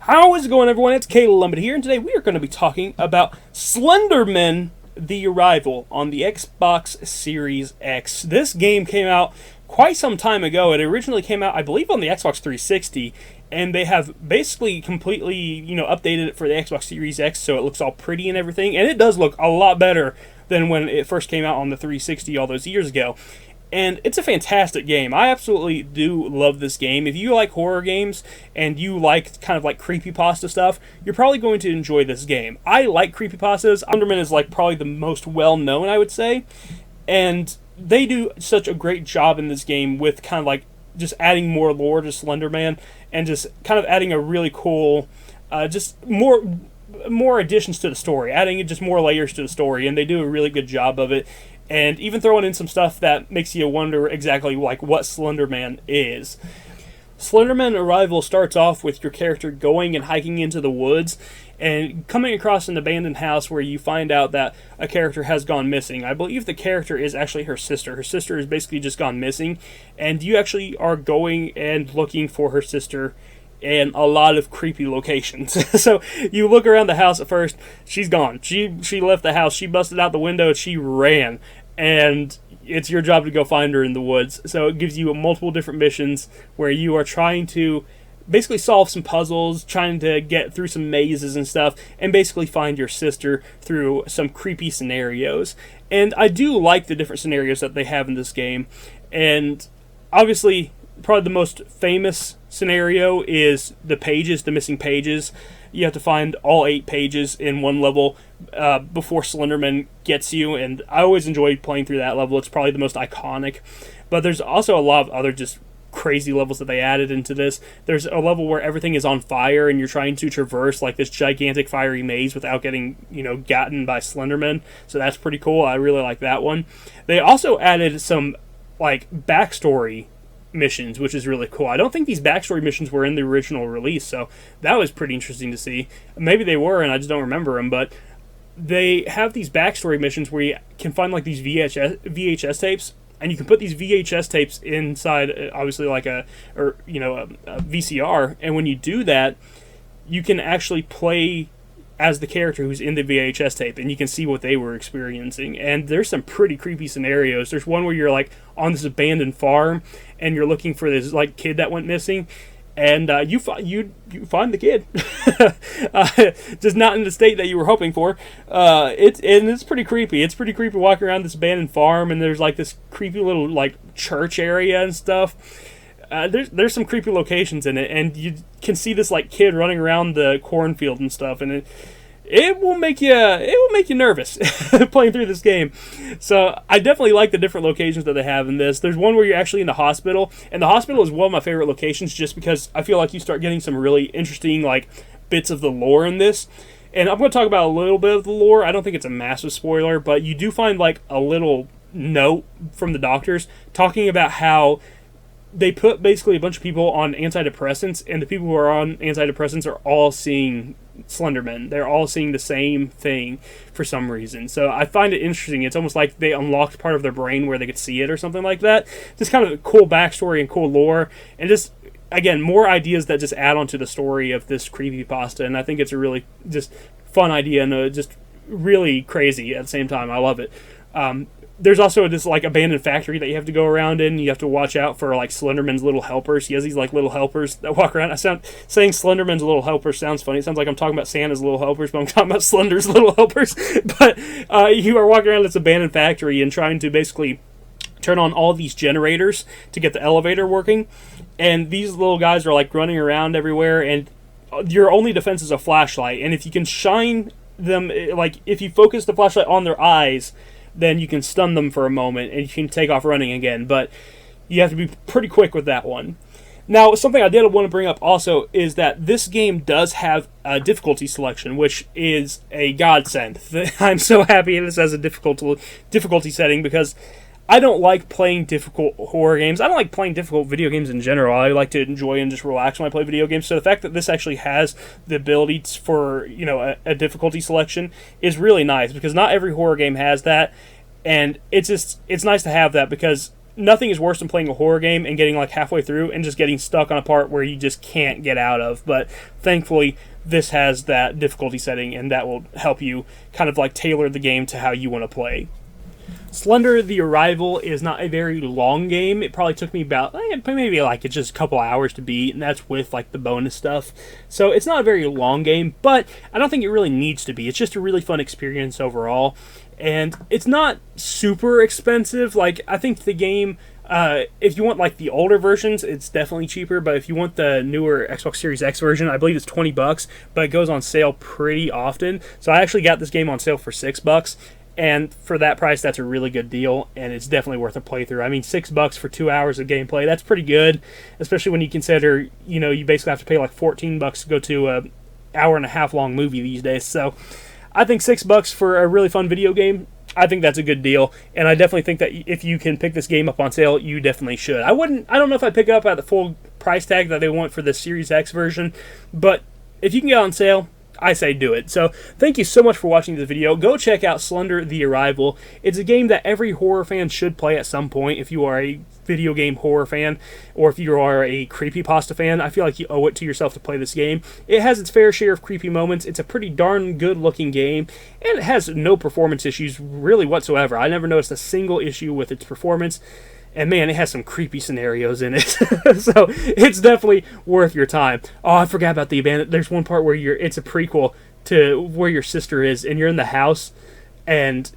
How is it going, everyone? It's Caleb here, and today we are going to be talking about Slenderman: The Arrival on the Xbox Series X. This game came out quite some time ago. It originally came out, I believe, on the Xbox 360, and they have basically completely, updated it for the Xbox Series X, so it looks all pretty and everything, and it does look a lot better than when it first came out on the 360 all those years ago. And it's a fantastic game. I absolutely do love this game. If you like horror games and you like kind of like creepypasta stuff, you're probably going to enjoy this game. I like creepypastas. Slenderman is like probably the most well-known, I would say. And they do such a great job in this game with kind of like just adding more lore to Slenderman and just kind of adding a really cool, just more additions to the story, adding just more layers to the story, and they do a really good job of it. And even throwing in some stuff that makes you wonder exactly like what Slenderman is. Slenderman Arrival starts off with your character going and hiking into the woods and coming across an abandoned house where you find out that a character has gone missing. I believe the character is actually her sister. Her sister has basically just gone missing, and you actually are going and looking for her sister in a lot of creepy locations. So you look around the house at first, she's gone. She left the house, she busted out the window, and she ran. And it's your job to go find her in the woods. So it gives you multiple different missions where you are trying to basically solve some puzzles, trying to get through some mazes and stuff, and basically find your sister through some creepy scenarios. And I do like the different scenarios that they have in this game. And obviously, probably the most famous scenario is the missing pages. You have to find all 8 pages in one level before Slenderman gets you, and I always enjoy playing through that level. It's probably the most iconic. But there's also a lot of other just crazy levels that they added into this. There's a level where everything is on fire and you're trying to traverse like this gigantic fiery maze without getting, gotten by Slenderman. So that's pretty cool. I really like that one. They also added some like backstory missions, which is really cool. I don't think these backstory missions were in the original release, so that was pretty interesting to see. Maybe they were and I just don't remember them, but they have these backstory missions where you can find like these VHS tapes, and you can put these VHS tapes inside obviously like a VCR, and when you do that, you can actually play as the character who's in the VHS tape, and you can see what they were experiencing. And there's some pretty creepy scenarios. There's one where you're like on this abandoned farm, and you're looking for this like kid that went missing, and you find the kid, just not in the state that you were hoping for. It's pretty creepy. It's pretty creepy walking around this abandoned farm, and there's like this creepy little like church area and stuff. There's some creepy locations in it, and you can see this like kid running around the cornfield and stuff, and it will make you nervous playing through this game. So I definitely like the different locations that they have in this. There's one where you're actually in the hospital, and the hospital is one of my favorite locations just because I feel like you start getting some really interesting like bits of the lore in this. And I'm going to talk about a little bit of the lore. I don't think it's a massive spoiler, but you do find like a little note from the doctors talking about how they put basically a bunch of people on antidepressants, and the people who are on antidepressants are all seeing Slenderman. They're all seeing the same thing for some reason. So I find it interesting. It's almost like they unlocked part of their brain where they could see it or something like that. Just kind of a cool backstory and cool lore, and just, again, more ideas that just add on to the story of this creepypasta, and I think it's a really just fun idea and just really crazy at the same time. I love it. There's also this like abandoned factory that you have to go around in. You have to watch out for like Slenderman's little helpers. He has these like little helpers that walk around. Saying Slenderman's little helpers sounds funny. It sounds like I'm talking about Santa's little helpers, but I'm talking about Slender's little helpers. But you are walking around this abandoned factory and trying to basically turn on all these generators to get the elevator working. And these little guys are like running around everywhere, and your only defense is a flashlight. And if you can shine them, like if you focus the flashlight on their eyes, then you can stun them for a moment and you can take off running again. But you have to be pretty quick with that one. Now, something I did want to bring up also is that this game does have a difficulty selection, which is a godsend. I'm so happy this has a difficulty setting, because I don't like playing difficult horror games. I don't like playing difficult video games in general. I like to enjoy and just relax when I play video games. So the fact that this actually has the ability for, a difficulty selection is really nice, because not every horror game has that. And it's nice to have that, because nothing is worse than playing a horror game and getting like halfway through and just getting stuck on a part where you just can't get out of. But thankfully, this has that difficulty setting, and that will help you kind of like tailor the game to how you want to play. Slender: The Arrival is not a very long game. It probably took me about maybe like just a couple hours to beat, and that's with like the bonus stuff. So it's not a very long game, but I don't think it really needs to be. It's just a really fun experience overall, and it's not super expensive. Like, I think the game, if you want like the older versions, it's definitely cheaper. But if you want the newer Xbox Series X version, I believe it's $20, but it goes on sale pretty often. So I actually got this game on sale for $6. And for that price, that's a really good deal, and it's definitely worth a playthrough. I mean, $6 for 2 hours of gameplay, that's pretty good, especially when you consider, you basically have to pay like $14 to go to a hour-and-a-half long movie these days. So I think $6 for a really fun video game, I think that's a good deal, and I definitely think that if you can pick this game up on sale, you definitely should. I don't know if I'd pick it up at the full price tag that they want for the Series X version, but if you can get it on sale, I say do it. So thank you so much for watching this video. Go check out Slender: The Arrival. It's a game that every horror fan should play at some point if you are a video game horror fan, or if you are a creepypasta fan. I feel like you owe it to yourself to play this game. It has its fair share of creepy moments. It's a pretty darn good looking game, and it has no performance issues really whatsoever. I never noticed a single issue with its performance. And man, it has some creepy scenarios in it. So it's definitely worth your time. Oh, I forgot about the abandoned. There's one part where it's a prequel to where your sister is, and you're in the house, and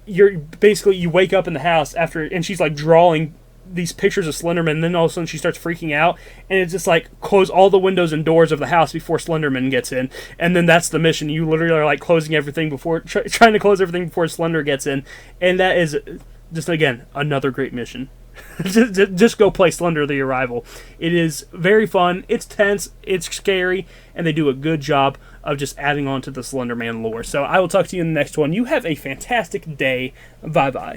you wake up in the house and she's like drawing these pictures of Slenderman, and then all of a sudden she starts freaking out, and it's just like close all the windows and doors of the house before Slenderman gets in, and then that's the mission. You literally are like closing everything trying to close everything before Slender gets in, and that is just, again, another great mission. Just go play Slender: The Arrival. It is very fun, it's tense, it's scary, and they do a good job of just adding on to the Slender Man lore. So I will talk to you in the next one. You have a fantastic day. Bye-bye.